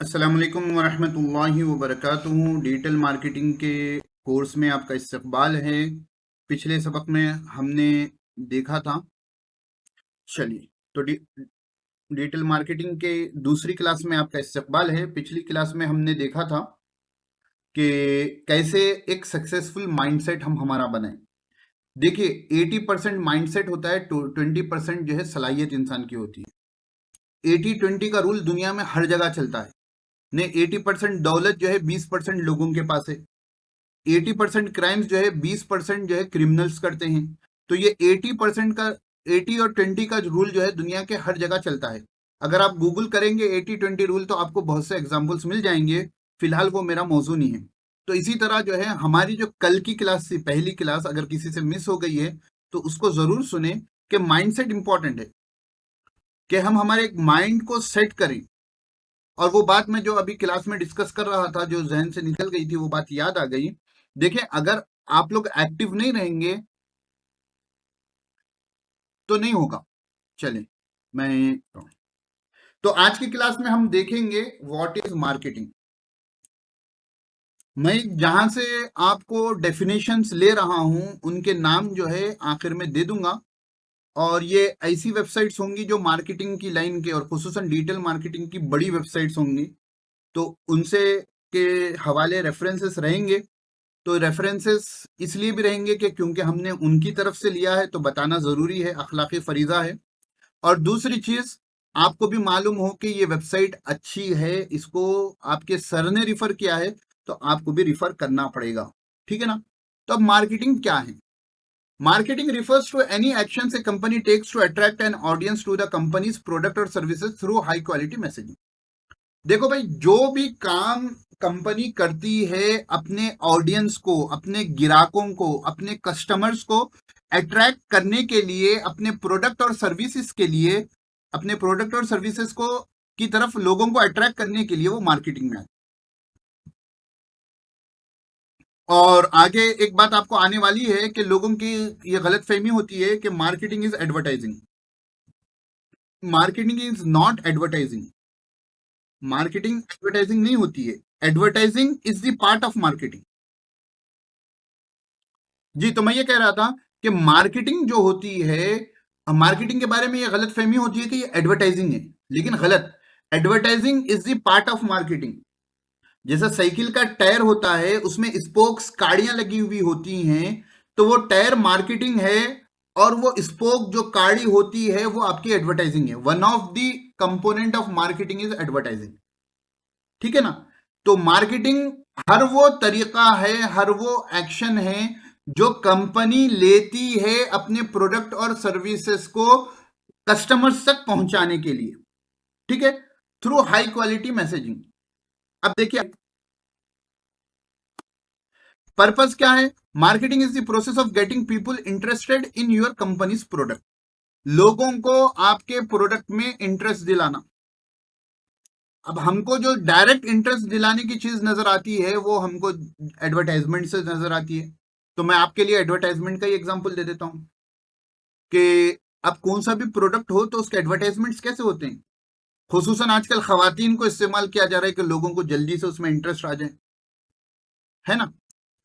अस्सलाम वालेकुम वरहमतुल्लाहि वबरकातुहू। डिजिटल मार्केटिंग के कोर्स में आपका इस्तकबाल है। पिछले सबक में हमने देखा था, चलिए, तो डिजिटल मार्केटिंग के दूसरी क्लास में आपका इस्तकबाल है। पिछली क्लास में हमने देखा था कि कैसे एक सक्सेसफुल माइंडसेट हम हमारा बनाएं। देखिए, 80% माइंडसेट होता है, 20% जो है सलाहियत इंसान की होती है। 80-20 का रूल दुनिया में हर जगह चलता है। ने 80% दौलत जो है 20% लोगों के पास है। 80% क्राइम्स जो है 20% जो है क्रिमिनल्स करते हैं। तो ये 80% का 80 और 20 का रूल जो है दुनिया के हर जगह चलता है। अगर आप गूगल करेंगे 80-20 रूल तो आपको बहुत से एग्जाम्पल्स मिल जाएंगे। फिलहाल वो मेरा मौजू नहीं है। तो इसी तरह जो है हमारी जो कल की क्लास थी, पहली क्लास, अगर किसी से मिस हो गई है तो उसको जरूर सुने कि माइंडसेट इंपॉर्टेंट है, कि हम हमारे माइंड को सेट करें। और वो बात मैं जो अभी क्लास में डिस्कस कर रहा था, जो जहन से निकल गई थी, वो बात याद आ गई। देखिए, अगर आप लोग एक्टिव नहीं रहेंगे तो नहीं होगा। चलिए, मैं तो आज की क्लास में हम देखेंगे व्हाट इज मार्केटिंग। मैं जहां से आपको डेफिनेशंस ले रहा हूं उनके नाम जो है आखिर में दे दूंगा। और ये ऐसी वेबसाइट्स होंगी जो मार्केटिंग की लाइन के और खुसूसन डिजिटल मार्केटिंग की बड़ी वेबसाइट्स होंगी, तो उनसे के हवाले रेफरेंसेस रहेंगे। तो रेफरेंसेस इसलिए भी रहेंगे कि क्योंकि हमने उनकी तरफ से लिया है, तो बताना जरूरी है, अखलाकी फरीजा है। और दूसरी चीज, आपको भी मालूम हो कि ये वेबसाइट अच्छी है, इसको आपके सर ने रिफर किया है, तो आपको भी रिफर करना पड़ेगा। ठीक है ना? तो अब मार्केटिंग क्या है? Marketing refers to any action a company takes to attract an audience to the company's product और services through high quality messaging. देखो भाई, जो भी काम कंपनी करती है अपने ऑडियंस को, अपने ग्राहकों को, अपने कस्टमर्स को अट्रैक्ट करने के लिए, अपने प्रोडक्ट और सर्विसेज के लिए, अपने प्रोडक्ट और सर्विसेज को की तरफ लोगों को अट्रैक्ट करने के लिए वो मार्केटिंग में आती है। और आगे एक बात आपको आने वाली है कि लोगों की ये गलत फहमी होती है कि marketing is advertising. Marketing is not advertising. Marketing advertising नहीं होती है। Advertising is the part of marketing. जी, तो मैं ये कह रहा था कि मार्केटिंग जो होती है, मार्केटिंग के बारे में ये गलत फहमी होती है कि ये एडवर्टाइजिंग है, लेकिन गलत। Advertising is the part of marketing. जैसा साइकिल का टायर होता है, उसमें स्पोक्स, काड़ियां लगी हुई होती हैं, तो वो टायर मार्केटिंग है। और वो स्पोक जो काड़ी होती है वो आपकी एडवर्टाइजिंग है। One of the component of marketing is advertising. ठीक है ना? तो मार्केटिंग हर वो तरीका है, हर वो एक्शन है जो कंपनी लेती है अपने प्रोडक्ट और सर्विसेज को कस्टमर्स तक पहुंचाने के लिए। ठीक है? Through high quality messaging. अब देखिए, पर्पस क्या है? Marketing is the process of getting people interested in your companies product. लोगों को आपके प्रोडक्ट में इंटरेस्ट दिलाना। अब हमको जो डायरेक्ट इंटरेस्ट दिलाने की चीज नजर आती है वो हमको एडवर्टाइजमेंट से नजर आती है। तो मैं आपके लिए एडवर्टाइजमेंट का ही एग्जांपल दे देता हूं कि अब कोई सा भी प्रोडक्ट हो तो उसके एडवर्टाइजमेंट्स कैसे होते हैं। खुसूसन आजकल खवातीन को इस्तेमाल किया जा रहा है कि लोगों को जल्दी से उसमें इंटरेस्ट आ जाए, है ना?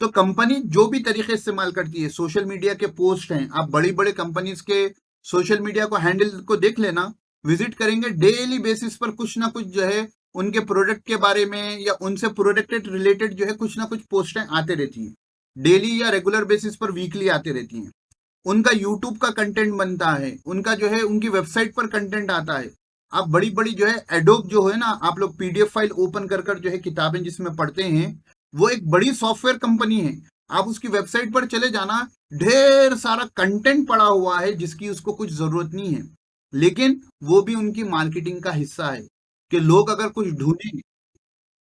तो कंपनी जो भी तरीके इस्तेमाल करती है, सोशल मीडिया के पोस्ट हैं, आप बड़ी बड़ी कंपनीज के सोशल मीडिया को हैंडल को देख लेना, विजिट करेंगे, डेली बेसिस पर कुछ ना कुछ जो है उनके प्रोडक्ट के बारे में या उनसे प्रोडक्ट रिलेटेड जो है कुछ ना कुछ पोस्टें आते रहती हैं। डेली या रेगुलर बेसिस पर वीकली आते रहती हैं। उनका यूट्यूब का कंटेंट बनता है, उनका जो है उनकी वेबसाइट पर कंटेंट आता है। आप बड़ी बड़ी जो है एडोब जो है ना, आप लोग पीडीएफ फाइल ओपन कर कर जो है किताबें जिसमें पढ़ते हैं, वो एक बड़ी सॉफ्टवेयर कंपनी है। आप उसकी वेबसाइट पर चले जाना, ढेर सारा कंटेंट पड़ा हुआ है जिसकी उसको कुछ जरूरत नहीं है, लेकिन वो भी उनकी मार्केटिंग का हिस्सा है कि लोग अगर कुछ ढूंढें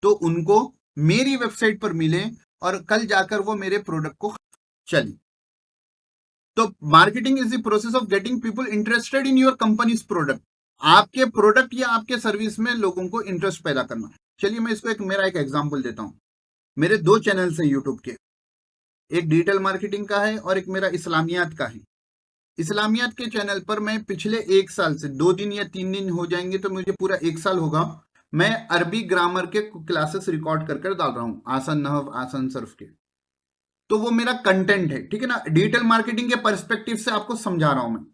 तो उनको मेरी वेबसाइट पर मिले और कल जाकर वो मेरे प्रोडक्ट को चले। तो marketing is the process of getting people interested in your companies product. आपके प्रोडक्ट या आपके सर्विस में लोगों को इंटरेस्ट पैदा करना। चलिए, मैं इसको मेरा एक एग्जांपल देता हूं। मेरे दो चैनल्स हैं यूट्यूब के, एक डिजिटल मार्केटिंग का है और एक मेरा इस्लामियात का है। इस्लामियात के चैनल पर मैं पिछले एक साल से, 2 दिन या 3 दिन हो जाएंगे तो मुझे पूरा एक साल होगा, मैं अरबी ग्रामर के क्लासेस रिकॉर्ड कर कर डाल रहा हूं, आसान नहव आसान सर्फ के। तो वो मेरा कंटेंट है, ठीक है ना, डिजिटल मार्केटिंग के पर्सपेक्टिव से आपको समझा रहा हूं मैं,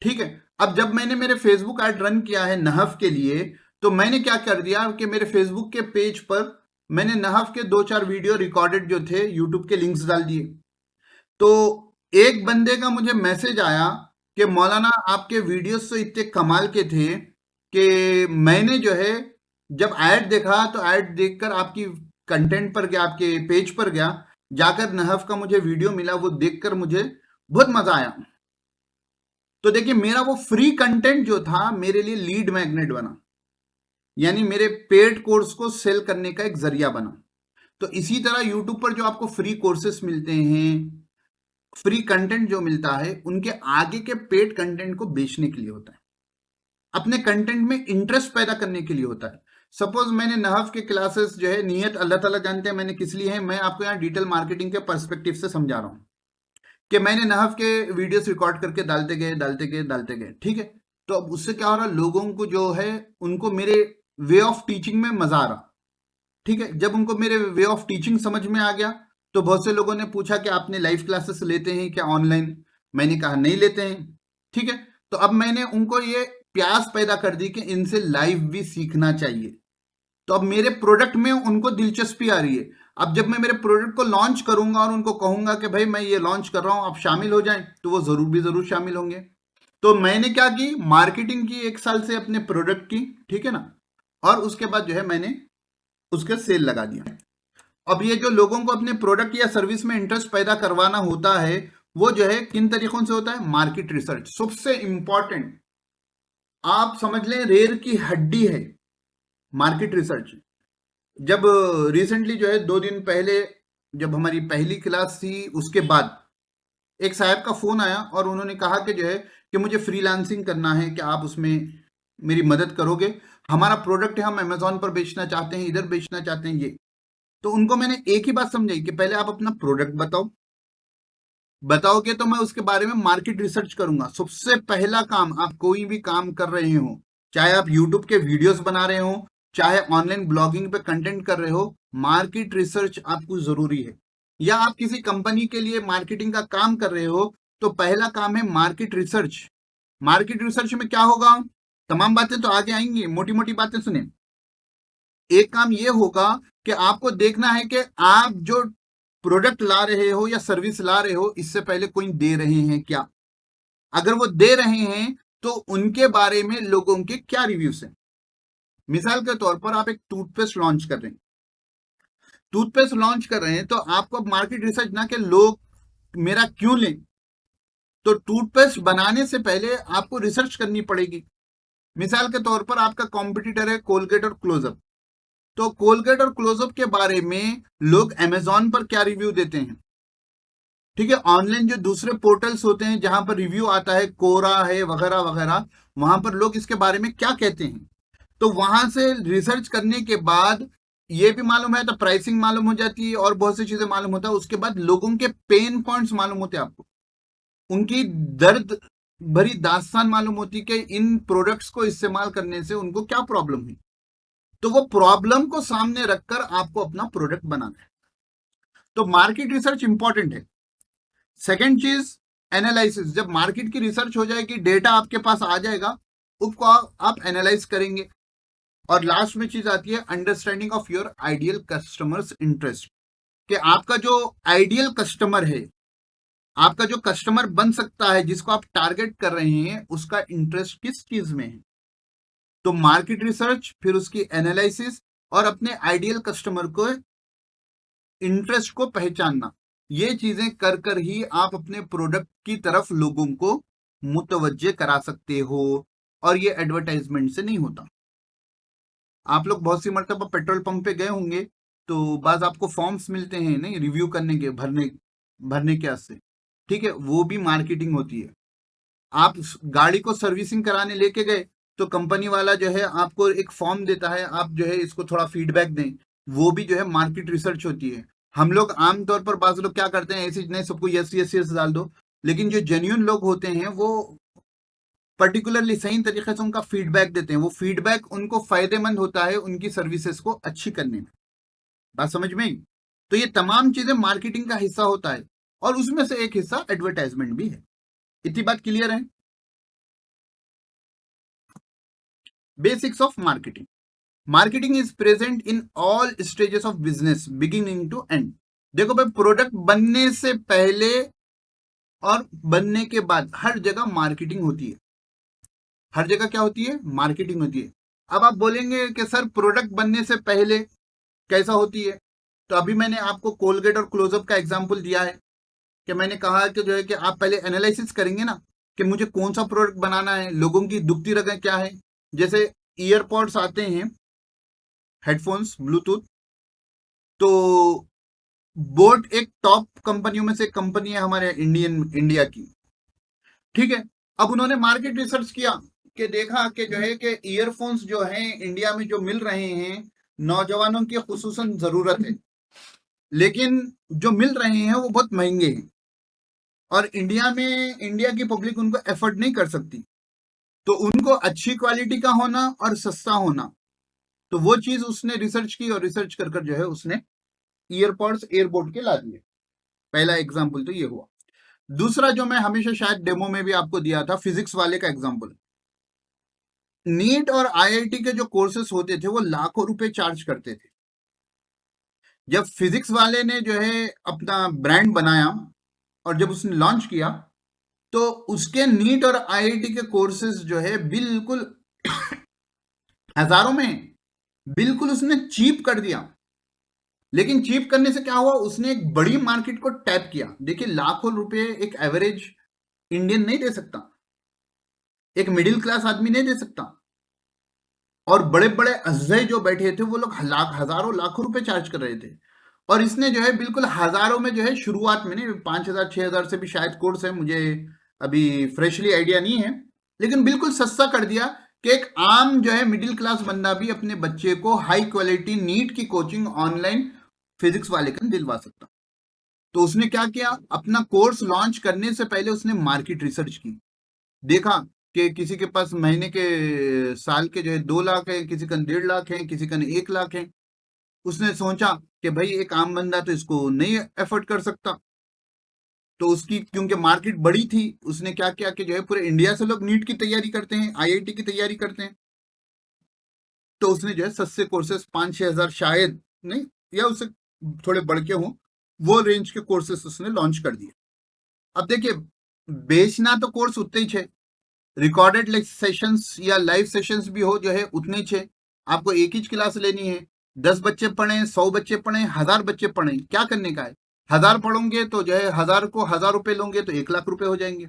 ठीक है। अब जब मैंने मेरे फेसबुक ऐड रन किया है नहव के लिए, तो मैंने क्या कर दिया कि मेरे फेसबुक के पेज पर मैंने नहव के 2-4 वीडियो रिकॉर्डेड जो थे यूट्यूब के लिंक्स डाल दिए। तो एक बंदे का मुझे मैसेज आया कि मौलाना आपके वीडियोस तो इतने कमाल के थे कि मैंने जो है जब ऐड देखा तो ऐड देखकर आपकी कंटेंट पर गया, आपके पेज पर गया, जाकर नहफ का मुझे वीडियो मिला, वो देखकर मुझे बहुत मजा आया। तो देखिए मेरा वो फ्री कंटेंट जो था मेरे लिए लीड मैग्नेट बना, यानी मेरे पेड कोर्स को सेल करने का एक जरिया बना। तो इसी तरह यूट्यूब पर जो आपको फ्री कोर्सेस मिलते हैं, फ्री कंटेंट जो मिलता है, उनके आगे के पेड कंटेंट को बेचने के लिए होता है, अपने कंटेंट में इंटरेस्ट पैदा करने के लिए होता है। सपोज मैंने नहफ के क्लासेस जो है, नियत अल्लाह ताला जानते हैं मैंने किस लिए है, मैं आपको यहाँ डिजिटल मार्केटिंग के पर्सपेक्टिव से समझा रहा हूँ कि मैंने नहफ के वीडियोस रिकॉर्ड करके डालते गए डालते गए डालते गए, ठीक है। तो अब उससे क्या हो रहा, लोगों को जो है उनको मेरे वे ऑफ टीचिंग में मजा आ रहा, ठीक है। जब उनको मेरे वे ऑफ टीचिंग समझ में आ गया, तो बहुत से लोगों ने पूछा कि आपने लाइव क्लासेस लेते हैं क्या ऑनलाइन, मैंने कहा नहीं लेते हैं, ठीक है। तो अब मैंने उनको ये प्यास पैदा कर दी कि इनसे लाइव भी सीखना चाहिए। तो अब मेरे प्रोडक्ट में उनको दिलचस्पी आ रही है। अब जब मैं मेरे प्रोडक्ट को लॉन्च करूंगा और उनको कहूंगा कि भाई मैं ये लॉन्च कर रहा हूं, आप शामिल हो जाएं, तो वो जरूर भी जरूर शामिल होंगे। तो मैंने क्या की, मार्केटिंग की 1 साल से अपने प्रोडक्ट की, ठीक है ना, और उसके बाद जो है मैंने उसके सेल लगा दिया। अब ये जो लोगों को अपने प्रोडक्ट या सर्विस में इंटरेस्ट पैदा करवाना होता है, वो जो है किन तरीकों से होता है, मार्केट रिसर्च सबसे इंपॉर्टेंट, आप समझ लें रेर की हड्डी है मार्केट रिसर्च। जब रिसेंटली जो है 2 दिन पहले जब हमारी पहली क्लास थी, उसके बाद एक साहब का फोन आया और उन्होंने कहा कि जो है कि मुझे फ्रीलांसिंग करना है, कि आप उसमें मेरी मदद करोगे, हमारा प्रोडक्ट है, हम अमेजोन पर बेचना चाहते हैं, इधर बेचना चाहते हैं ये। तो उनको मैंने एक ही बात समझाई कि पहले आप अपना प्रोडक्ट बताओ, बताओगे तो मैं उसके बारे में मार्केट रिसर्च करूंगा। सबसे पहला काम, आप कोई भी काम कर रहे हो, चाहे आप यूट्यूब के वीडियोस बना रहे हो, चाहे ऑनलाइन ब्लॉगिंग पे कंटेंट कर रहे हो, मार्केट रिसर्च आपको जरूरी है। या आप किसी कंपनी के लिए मार्केटिंग का काम कर रहे हो, तो पहला काम है मार्केट रिसर्च। मार्केट रिसर्च में क्या होगा, तमाम बातें तो आगे आएंगी, मोटी मोटी बातें सुने। एक काम ये होगा कि आपको देखना है कि आप जो प्रोडक्ट ला रहे हो या सर्विस ला रहे हो, इससे पहले कोई दे रहे हैं क्या। अगर वो दे रहे हैं तो उनके बारे में लोगों के क्या रिव्यूज हैं। मिसाल के तौर पर आप एक टूथपेस्ट लॉन्च कर रहे हैं, टूथपेस्ट लॉन्च कर रहे हैं, तो आपको मार्केट रिसर्च ना कि लोग मेरा क्यों लें, तो टूथपेस्ट बनाने से पहले आपको रिसर्च करनी पड़ेगी। मिसाल के तौर पर आपका कॉम्पिटिटर है कोलगेट और क्लोजअप, तो कोलगेट और क्लोजअप के बारे में लोग अमेजोन पर क्या रिव्यू देते हैं, ठीक है। ऑनलाइन जो दूसरे पोर्टल्स होते हैं जहां पर रिव्यू आता है, कोरा है वगैरह वगैरह, वहां पर लोग इसके बारे में क्या कहते हैं। तो वहां से रिसर्च करने के बाद ये भी मालूम है, तो प्राइसिंग मालूम हो जाती है और बहुत सी चीजें मालूम होता है। उसके बाद लोगों के पेन पॉइंट्स मालूम होते हैं आपको, उनकी दर्द भरी दास्तान मालूम होती है कि इन प्रोडक्ट्स को इस्तेमाल करने से उनको क्या प्रॉब्लम है। तो वो प्रॉब्लम को सामने रखकर आपको अपना प्रोडक्ट बनाना है। तो मार्केट रिसर्च इंपॉर्टेंट है। सेकेंड चीज, एनालिसिस। जब मार्केट की रिसर्च हो जाएगी, डेटा आपके पास आ जाएगा, उसको आप एनालाइज करेंगे। और लास्ट में चीज आती है understanding of your ideal customers interest, कि आपका जो आइडियल कस्टमर है, आपका जो कस्टमर बन सकता है, जिसको आप टारगेट कर रहे हैं, उसका इंटरेस्ट किस चीज में है। तो मार्केट रिसर्च, फिर उसकी एनालिसिस, और अपने आइडियल कस्टमर को इंटरेस्ट को पहचानना, ये चीजें कर कर ही आप अपने प्रोडक्ट की तरफ लोगों को मुतवज्जे करा सकते हो। और ये एडवर्टाइजमेंट से नहीं होता। आप लोग बहुत सी मरतबा पेट्रोल पंप पे गए होंगे, तो बाज आपको फॉर्म्स मिलते हैं नहीं, रिव्यू करने के, भरने भरने के वास्ते, ठीक है, वो भी मार्केटिंग होती है। आप गाड़ी को सर्विसिंग कराने लेके गए, तो कंपनी वाला जो है आपको एक फॉर्म देता है, आप जो है इसको थोड़ा फीडबैक दें, वो भी जो है मार्केट रिसर्च होती है। हम लोग आमतौर पर बाज लोग क्या करते हैं, ऐसे नहीं सबको यस यस यस डाल दो, लेकिन जो जेन्युइन लोग होते हैं वो पर्टिकुलरली सही तरीके से उनका फीडबैक देते हैं, वो फीडबैक उनको फायदेमंद होता है उनकी सर्विसेज को अच्छी करने में। बात समझ में आई? तो ये तमाम चीजें मार्केटिंग का हिस्सा होता है और उसमें से एक हिस्सा एडवर्टाइजमेंट भी है। इतनी बात क्लियर है? Basics of marketing. Marketing is present in all stages of business beginning to end. देखो भाई, प्रोडक्ट बनने से पहले और बनने के बाद हर जगह मार्केटिंग होती है। हर जगह क्या होती है? मार्केटिंग होती है। अब आप बोलेंगे कि सर प्रोडक्ट बनने से पहले कैसा होती है? तो अभी मैंने आपको कोलगेट और क्लोजअप का एग्जांपल दिया है कि मैंने कहा कि जो है कि आप पहले एनालिसिस करेंगे ना कि मुझे कौन सा प्रोडक्ट बनाना है, लोगों की दुखती रगें क्या है। जैसे ईयरपॉड्स आते हैं, हेडफोन्स, ब्लूटूथ, तो बोट एक टॉप कंपनियों में से कंपनी है हमारे इंडिया की। ठीक है, अब उन्होंने मार्केट रिसर्च किया कि देखा कि जो है कि ईयरफोन्स जो हैं इंडिया में जो मिल रहे हैं नौजवानों की खुसूसन जरूरत है, लेकिन जो मिल रहे हैं वो बहुत महंगे हैं और इंडिया की पब्लिक उनको एफोर्ड नहीं कर सकती। तो उनको अच्छी क्वालिटी का होना और सस्ता होना, तो वो चीज उसने रिसर्च की और रिसर्च कर कर जो है उसने ईयरपॉड्स एयरबोट के ला दिए। पहला एग्जाम्पल तो ये हुआ। दूसरा जो मैं हमेशा शायद डेमो में भी आपको दिया था, फिजिक्स वाले का एग्जाम्पल। नीट और आईआईटी के जो कोर्सेस होते थे वो लाखों रुपए चार्ज करते थे। जब फिजिक्स वाले ने जो है अपना ब्रांड बनाया और जब उसने लॉन्च किया तो उसके नीट और आईआईटी के कोर्सेज जो है बिल्कुल हजारों में, बिल्कुल उसने चीप कर दिया। लेकिन चीप करने से क्या हुआ? उसने एक बड़ी मार्केट को टैप किया। देखिए, लाखों रुपए एक एवरेज इंडियन नहीं दे सकता, एक मिडिल क्लास आदमी नहीं दे सकता। और बड़े बड़े अज्जे जो बैठे थे वो लोग हजारों लाखों रुपए चार्ज कर रहे थे। और इसने जो है बिल्कुल हजारों में जो है शुरुआत में, नहीं 5,000 6,000 से भी शायद कोर्स है, मुझे अभी फ्रेशली आइडिया नहीं है, लेकिन बिल्कुल सस्ता कर दिया कि एक आम जो है मिडिल क्लास बंदा भी अपने बच्चे को हाई क्वालिटी नीट की कोचिंग ऑनलाइन फिजिक्स वाले का दिलवा सकता। तो उसने क्या किया? अपना कोर्स लॉन्च करने से पहले उसने मार्केट रिसर्च की। देखा कि किसी के पास महीने के साल के जो है 2 लाख है, किसी का 1.5 लाख है, किसी का 1 लाख है। उसने सोचा कि भाई एक आम बंदा तो इसको नहीं एफोर्ड कर सकता। तो उसकी क्योंकि मार्केट बड़ी थी, उसने क्या किया कि जो है पूरे इंडिया से लोग नीट की तैयारी करते हैं, आईआईटी की तैयारी करते हैं, तो उसने जो है सस्ते कोर्सेस 5-6 हजार शायद, नहीं या उससे थोड़े बढ़ के हों, वो रेंज के कोर्सेस उसने लॉन्च कर दिए। अब देखिए, बेचना तो कोर्स उतने ही छे, रिकॉर्डेड सेशंस या लाइव सेशंस भी हो जो है उतने ही छे। आपको एक ही क्लास लेनी है, 10 बच्चे पढ़े, 100 बच्चे पढ़े, 1000 बच्चे पढ़े, क्या करने का है? 1000 पढ़ोगे तो जो है 1000 को 1000 रुपए लोगे तो 1 लाख रुपए हो जाएंगे।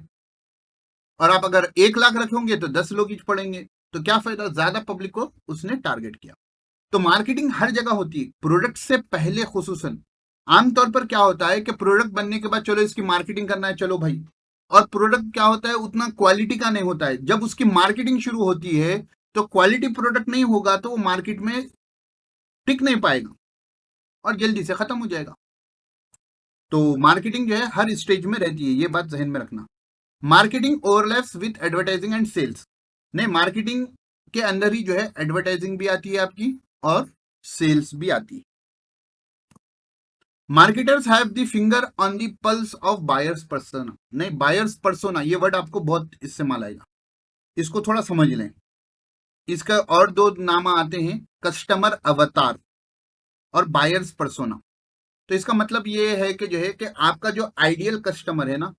और आप अगर 1 लाख रखोगे तो 10 लोग ही पढ़ेंगे, तो क्या फायदा? ज्यादा पब्लिक को उसने टारगेट किया। तो मार्केटिंग हर जगह होती है, प्रोडक्ट से पहले खुसूसन। आमतौर पर क्या होता है कि प्रोडक्ट बनने के बाद चलो इसकी मार्केटिंग करना है, चलो भाई। और प्रोडक्ट क्या होता है, उतना क्वालिटी का नहीं होता है। जब उसकी मार्केटिंग शुरू होती है तो क्वालिटी प्रोडक्ट नहीं होगा तो वो मार्केट में टिक नहीं पाएगा और जल्दी से खत्म हो जाएगा। तो मार्केटिंग जो है हर स्टेज में रहती है, ये बात जहन में रखना। Marketing overlaps with advertising and sales. नहीं, मार्केटिंग के अंदर ही जो है एडवर्टाइजिंग भी आती है आपकी और सेल्स भी आती है। Marketers have the finger on the pulse of buyers persona. नहीं, बायर्स पर्सोना ये वर्ड आपको बहुत इस्तेमाल आएगा, इसको थोड़ा समझ लें। इसका और दो नाम आते हैं, कस्टमर अवतार और बायर्स पर्सोना। तो इसका मतलब ये है कि जो है कि आपका जो आइडियल कस्टमर है ना,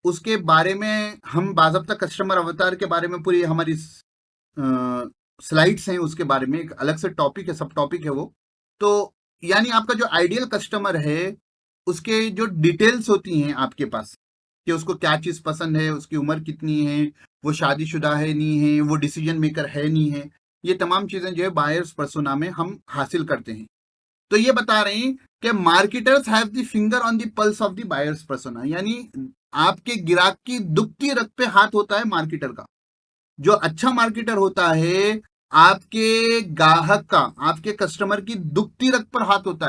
उसके बारे में हम बाज़ाब्ता कस्टमर अवतार के बारे में पूरी हमारी स्लाइड्स हैं, उसके बारे में एक अलग से टॉपिक है, सब टॉपिक है वो। तो यानी आपका जो आइडियल कस्टमर है उसके जो डिटेल्स होती हैं आपके पास कि उसको क्या चीज़ पसंद है, उसकी उम्र कितनी है, वो शादीशुदा है नहीं है, वो डिसीजन मेकर है नहीं है, ये तमाम चीज़ें जो है बायर्स पर्सोना में हम हासिल करते हैं। तो ये बता रहे हैं कि marketers have the finger on the pulse of the buyers persona, यानी आपके ग्राहक की दुखती रग पे हाथ होता है मार्केटर का। जो अच्छा मार्केटर होता है आपके ग्राहक का, आपके कस्टमर की दुखती रग पर हाथ होता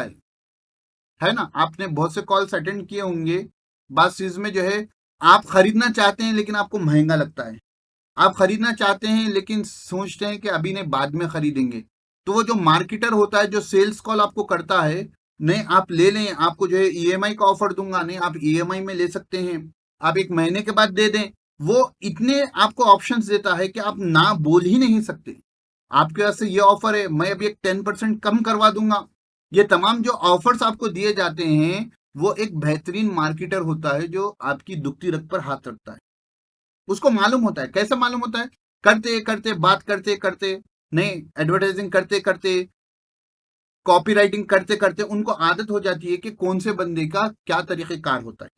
है ना। आपने बहुत से कॉल्स अटेंड किए होंगे, बात चीज में जो है आप खरीदना चाहते हैं लेकिन आपको महंगा लगता है, आप खरीदना चाहते हैं लेकिन सोचते हैं कि अभी नहीं, बाद में खरीदेंगे, तो वो जो मार्केटर होता है जो सेल्स कॉल आपको करता है, नहीं आप ले लें, आपको जो है ईएमआई का ऑफर दूंगा, नहीं आप ईएमआई में ले सकते हैं, आप 1 महीने के बाद दे दें, वो इतने आपको ऑप्शंस देता है कि आप ना बोल ही नहीं सकते। आपके पास से ये ऑफर है, मैं अभी एक 10% कम करवा दूंगा। ये तमाम जो ऑफर्स आपको दिए जाते हैं, वो एक बेहतरीन मार्केटर होता है जो आपकी दुखती रग पर हाथ रखता है। उसको मालूम होता है। कैसे मालूम होता है? करते करते, बात करते करते, नहीं एडवर्टाइजिंग करते करते, कॉपी राइटिंग करते करते उनको आदत हो जाती है कि कौन से बंदे का क्या तरीक़ेकार होता है।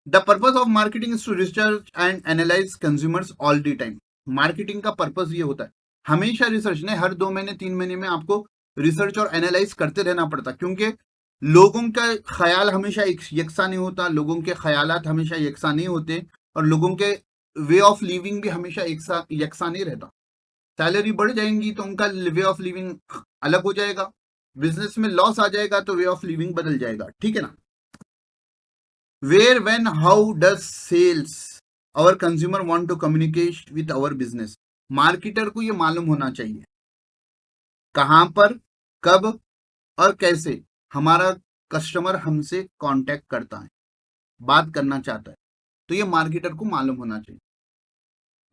The purpose of marketing is to research and analyse consumers all the time. Marketing का पर्पज ये होता है, हमेशा रिसर्च नहीं, हर 2 महीने 3 महीने में आपको रिसर्च और एनालाइज करते रहना पड़ता, क्योंकि लोगों का ख्याल हमेशा यकसा नहीं होता, लोगों के ख्यालात हमेशा यकसा नहीं होते, और लोगों के वे ऑफ लिविंग भी हमेशा यकसा नहीं रहता। सैलरी बढ़ जाएंगी तो उनका वे ऑफ लिविंग अलग हो जाएगा, बिजनेस में लॉस आ जाएगा तो वे ऑफ लिविंग बदल जाएगा, ठीक है ना। Where when how does sales our consumer want to communicate with our business. Marketer को ये मालूम होना चाहिए कहां पर, कब और कैसे हमारा कस्टमर हमसे कांटेक्ट करता है, बात करना चाहता है, तो ये मार्केटर को मालूम होना चाहिए।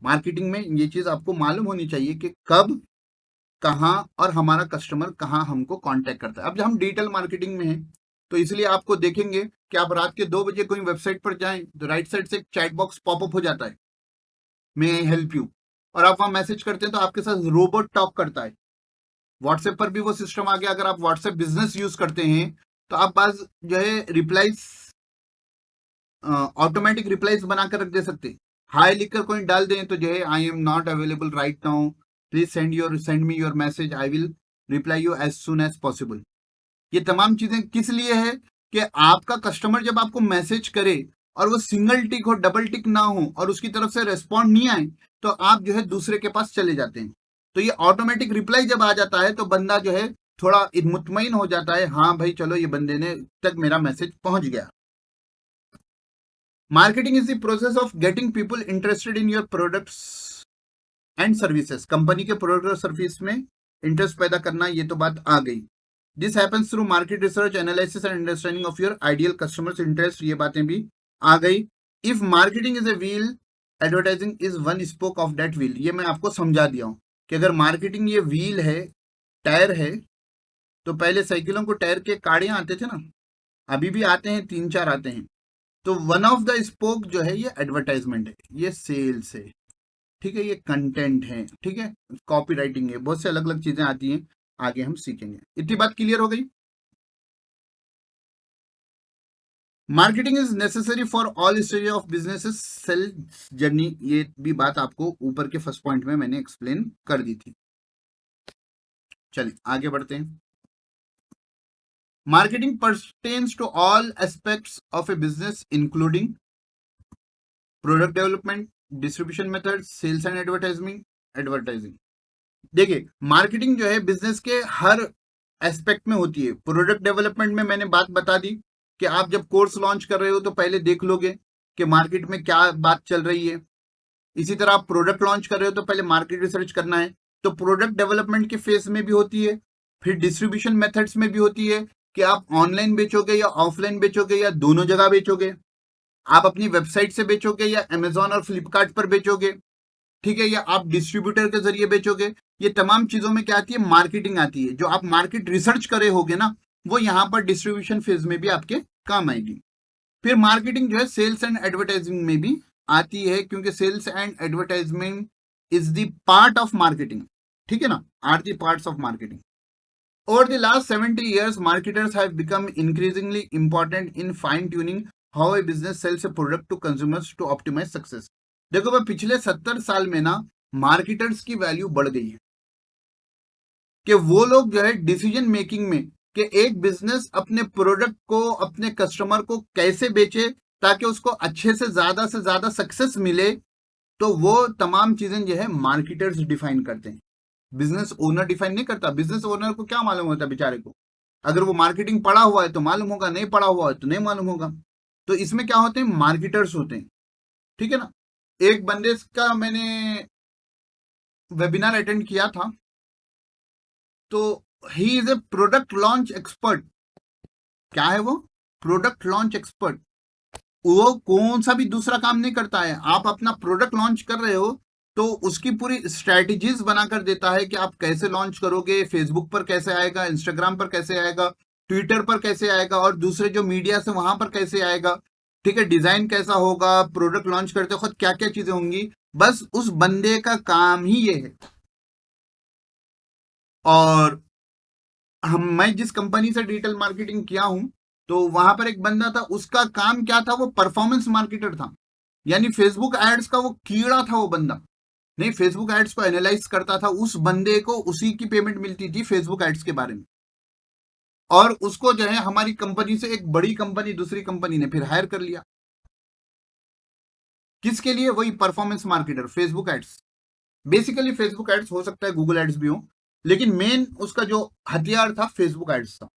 मार्केटिंग में ये चीज आपको मालूम होनी चाहिए कि कब, कहां और हमारा कस्टमर कहां हमको कांटेक्ट करता है। अब जब हम डिजिटल मार्केटिंग में हैं, तो इसलिए आपको देखेंगे कि आप रात के 2 बजे कोई वेबसाइट पर जाएं तो राइट साइड से एक चैट बॉक्स पॉपअप हो जाता है, मे आई हेल्प यू, और आप वहां मैसेज करते हैं तो आपके साथ रोबोट टॉक करता है। व्हाट्सएप पर भी वो सिस्टम आ गया, अगर आप व्हाट्सएप बिजनेस यूज करते हैं तो आप बस जो है रिप्लाईज, ऑटोमेटिक रिप्लाईज बनाकर रख दे सकते। हाई लिखकर कोई डाल दें तो जो है I am not available right now, please send me your message, I will reply you as soon as possible. ये तमाम चीजें किस लिए है कि आपका कस्टमर जब आपको मैसेज करे और वो सिंगल टिक हो, डबल टिक ना हो और उसकी तरफ से रेस्पॉन्ड नहीं आए, तो आप जो है दूसरे के पास चले जाते हैं। तो ये ऑटोमेटिक रिप्लाई जब आ जाता है तो बंदा जो है थोड़ा मुतमईन हो जाता है, हाँ भाई चलो ये बंदे ने तक मेरा मैसेज पहुंच गया। Marketing is the process of getting people interested in your products and services. Company के प्रोडक्ट और सर्विस में इंटरेस्ट पैदा करना, ये तो बात आ गई। This happens through market research, analysis and understanding of your ideal customers interest, ये बातें भी आ गई। If marketing is a wheel, advertising is one spoke of that wheel. ये मैं आपको समझा दिया हूं कि अगर मार्केटिंग ये व्हील है, टायर है, तो पहले साइकिलों को टायर के काड़ियां आते थे ना, अभी भी आते हैं, 3-4 आते हैं, तो वन ऑफ द स्पोक जो है ये एडवर्टाइजमेंट है, ये सेल्स है, ठीक है, ये कंटेंट है, ठीक है, कॉपी राइटिंग है, बहुत से अलग अलग चीजें आती हैं, आगे हम सीखेंगे। इतनी बात क्लियर हो गई। Marketing is necessary for all stage of business sales journey, ये भी बात आपको ऊपर के फर्स्ट पॉइंट में मैंने एक्सप्लेन कर दी थी। चलिए आगे बढ़ते हैं। Marketing pertains to all aspects of a business including product development, distribution method, sales and advertising. देखिए मार्केटिंग जो है बिजनेस के हर एस्पेक्ट में होती है। प्रोडक्ट डेवलपमेंट में मैंने बात बता दी कि आप जब कोर्स लॉन्च कर रहे हो तो पहले देख लोगे कि मार्केट में क्या बात चल रही है। इसी तरह आप प्रोडक्ट लॉन्च कर रहे हो तो पहले मार्केट रिसर्च करना है, तो प्रोडक्ट डेवलपमेंट के फेज में भी होती है। फिर डिस्ट्रीब्यूशन मेथड्स में भी होती है कि आप ऑनलाइन बेचोगे या ऑफलाइन बेचोगे या दोनों जगह बेचोगे, आप अपनी वेबसाइट से बेचोगे या अमेजॉन और फ्लिपकार्ट पर बेचोगे, ठीक है, या आप डिस्ट्रीब्यूटर के जरिए बेचोगे। ये तमाम चीजों में क्या आती है? मार्केटिंग आती है। जो आप मार्केट रिसर्च करे होगे ना, वो यहां पर डिस्ट्रीब्यूशन फेज में भी आपके काम आएगी। फिर मार्केटिंग जो है सेल्स एंड एडवर्टाइजिंग में भी आती है, क्योंकि sales and advertisement is the part of marketing, ठीक है ना, are the parts of marketing. Over the last 70 years, marketers have become increasingly important in fine-tuning how a business sells a product to consumers to optimize success. देखो भाई पिछले 70 साल में ना marketers की वैल्यू बढ़ गई है कि वो लोग जो है डिसीजन मेकिंग में कि एक बिजनेस अपने प्रोडक्ट को, अपने कस्टमर को कैसे बेचे ताकि उसको अच्छे से ज्यादा सक्सेस मिले, तो वो तमाम चीजें जो है मार्केटर्स डिफाइन करते हैं। बिजनेस ओनर डिफाइन नहीं करता। बिजनेस ओनर को क्या मालूम होता है बेचारे को? अगर वो मार्केटिंग पढ़ा हुआ है तो मालूम होगा, नहीं पढ़ा हुआ है तो नहीं मालूम होगा। तो इसमें क्या होते हैं? मार्केटर्स होते हैं, ठीक है ना। एक बंदे का मैंने वेबिनार अटेंड किया था, तो he is a product launch expert. क्या है वो? Product launch expert. वो कौन सा भी दूसरा काम नहीं करता है। आप अपना प्रोडक्ट लॉन्च कर रहे हो तो उसकी पूरी स्ट्रेटजीज बनाकर देता है कि आप कैसे लॉन्च करोगे, फेसबुक पर कैसे आएगा, इंस्टाग्राम पर कैसे आएगा, ट्विटर पर कैसे आएगा और दूसरे जो मीडिया से वहां पर कैसे आएगा। ठीक है, डिजाइन कैसा होगा, प्रोडक्ट लॉन्च करते वक्त क्या क्या चीजें होंगी, बस उस बंदे का काम ही ये है। और मैं जिस कंपनी से डिजिटल मार्केटिंग किया हूं, तो वहां पर एक बंदा था, उसका काम क्या था, वो परफॉर्मेंस मार्केटर था। यानी फेसबुक एड्स का वो कीड़ा था वो बंदा। नहीं, फेसबुक एड्स को एनालाइज करता था, उस बंदे को उसी की पेमेंट मिलती थी फेसबुक एड्स के बारे में। और उसको जो है हमारी कंपनी से एक बड़ी कंपनी, दूसरी कंपनी ने फिर हायर कर लिया। किसके लिए? वही performance marketer, Facebook ads. Basically Facebook ads हो सकता है गूगल एड्स भी हो, लेकिन मेन उसका जो हथियार था फेसबुक एड्स था।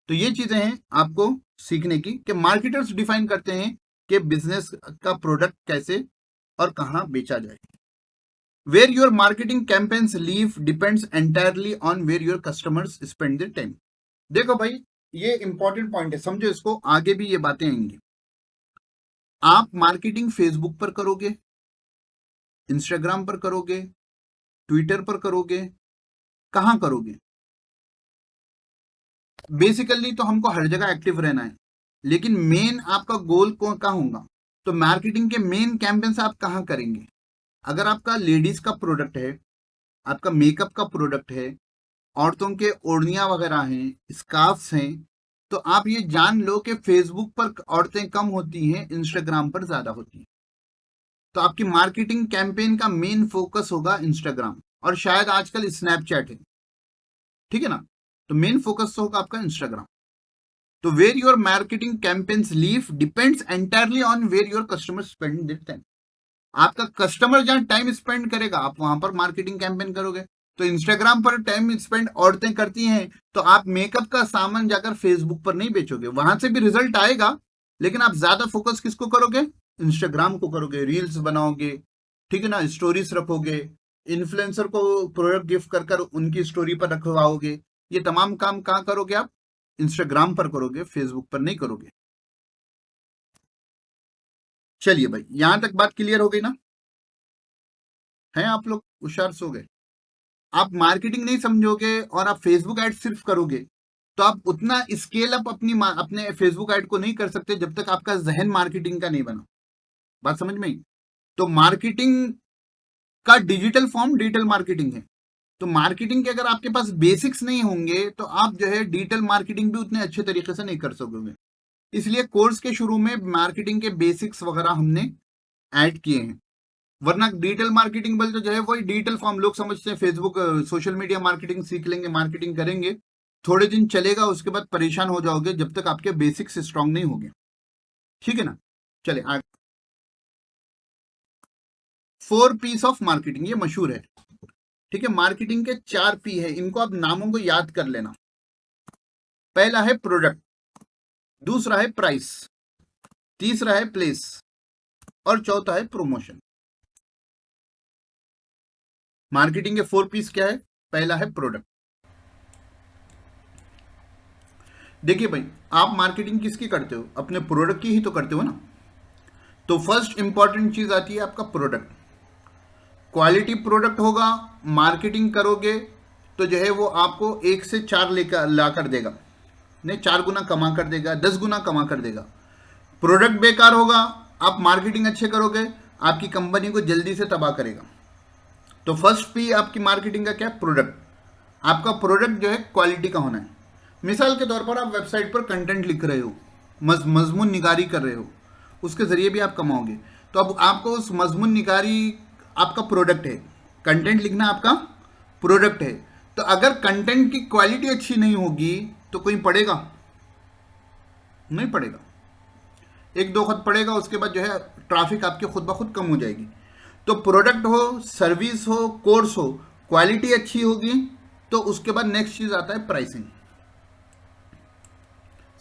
तो ये चीजें हैं आपको सीखने की कि मार्केटर्स डिफाइन करते हैं कि बिजनेस का प्रोडक्ट कैसे और कहां बेचा जाए। Where your marketing campaigns live depends entirely on where your customers spend their time. देखो भाई, ये इंपॉर्टेंट पॉइंट है, समझो इसको, आगे भी ये बातें आएंगी। आप मार्केटिंग फेसबुक पर करोगे, इंस्टाग्राम पर करोगे, ट्विटर पर करोगे, कहां करोगे? बेसिकली तो हमको हर जगह एक्टिव रहना है, लेकिन मेन आपका गोल कहां होगा? तो मार्केटिंग के मेन कैंपेन्स आप कहां करेंगे? अगर आपका लेडीज का प्रोडक्ट है, आपका मेकअप का प्रोडक्ट है, औरतों के ओढ़नियां वगैरह हैं, स्कार्फ्स हैं, तो आप ये जान लो कि फेसबुक पर औरतें कम होती हैं, इंस्टाग्राम पर ज्यादा होती हैं। तो आपकी मार्केटिंग कैंपेन का मेन फोकस होगा इंस्टाग्राम, और शायद आजकल स्नैपचैट है। ठीक है ना? तो मेन फोकस होगा आपका इंस्टाग्राम। तो where your marketing campaigns live depends entirely on where your customer spend their time. आपका कस्टमर जहां टाइम स्पेंड करेगा, आप वहां पर मार्केटिंग कैंपेन करोगे। तो इंस्टाग्राम पर टाइम स्पेंड औरतें करती हैं, तो आप मेकअप का सामान जाकर फेसबुक पर नहीं बेचोगे। वहां से भी रिजल्ट आएगा, लेकिन आप ज्यादा फोकस किसको करोगे? इंस्टाग्राम को करोगे, रील्स बनाओगे, ठीक है ना, स्टोरीज रखोगे, इन्फ्लुएंसर को प्रोडक्ट गिफ्ट कर कर उनकी स्टोरी पर रखवाओगे। ये तमाम काम कहां करोगे आप? इंस्टाग्राम पर करोगे, फेसबुक पर नहीं करोगे। चलिए भाई, यहां तक बात क्लियर हो गई ना? है आप लोग होशियार सो गए? आप मार्केटिंग नहीं समझोगे और आप फेसबुक ऐड सिर्फ करोगे, तो आप उतना स्केल अप अपने फेसबुक ऐड को नहीं कर सकते जब तक आपका जहन मार्केटिंग का नहीं बना। बात समझ में आई? तो मार्केटिंग का डिजिटल फॉर्म डिजिटल मार्केटिंग है। तो मार्केटिंग के अगर आपके पास बेसिक्स नहीं होंगे, तो आप जो है डिजिटल मार्केटिंग भी उतने अच्छे तरीके से नहीं कर सकोगे। इसलिए कोर्स के शुरू में मार्केटिंग के बेसिक्स वगैरह हमने ऐड किए हैं। वरना डिजिटल मार्केटिंग बोलते तो जो है वही डिजिटल फॉर्म लोग समझते हैं, फेसबुक सोशल मीडिया मार्केटिंग सीख लेंगे, मार्केटिंग करेंगे, थोड़े दिन चलेगा, उसके बाद परेशान हो जाओगे जब तक आपके बेसिक्स स्ट्रांग नहीं होंगे। ठीक है ना? चले आगे। 4 पीस ऑफ मार्केटिंग, ये मशहूर है। ठीक है, मार्केटिंग के 4 पी है, इनको आप नामों को याद कर लेना। पहला है प्रोडक्ट, दूसरा है प्राइस, तीसरा है प्लेस और चौथा है प्रमोशन। मार्केटिंग के 4 पीस क्या है? पहला है प्रोडक्ट। देखिए भाई, आप मार्केटिंग किसकी करते हो? अपने प्रोडक्ट की ही तो करते हो ना। तो फर्स्ट इंपॉर्टेंट चीज आती है आपका प्रोडक्ट। क्वालिटी प्रोडक्ट होगा, मार्केटिंग करोगे तो जो है वो आपको 1 से 4 लेकर लाकर देगा, नहीं 4 गुना कमा कर देगा, 10 गुना कमा कर देगा। प्रोडक्ट बेकार होगा, आप मार्केटिंग अच्छे करोगे, आपकी कंपनी को जल्दी से तबाह करेगा। तो फर्स्ट पी आपकी मार्केटिंग का क्या है? प्रोडक्ट। आपका प्रोडक्ट जो है क्वालिटी का होना है। मिसाल के तौर पर आप वेबसाइट पर कंटेंट लिख रहे हो, मजमून निगारी कर रहे हो, उसके जरिए भी आप कमाओगे। तो अब आपको उस मजमून निगारी आपका प्रोडक्ट है, कंटेंट लिखना आपका प्रोडक्ट है। तो अगर कंटेंट की क्वालिटी अच्छी नहीं होगी तो कोई पढ़ेगा? नहीं पढ़ेगा। 1-2 खत पढ़ेगा, उसके बाद जो है ट्रैफिक आपकी खुद ब खुद कम हो जाएगी। तो प्रोडक्ट हो, सर्विस हो, कोर्स हो, क्वालिटी अच्छी होगी तो उसके बाद नेक्स्ट चीज आता है प्राइसिंग।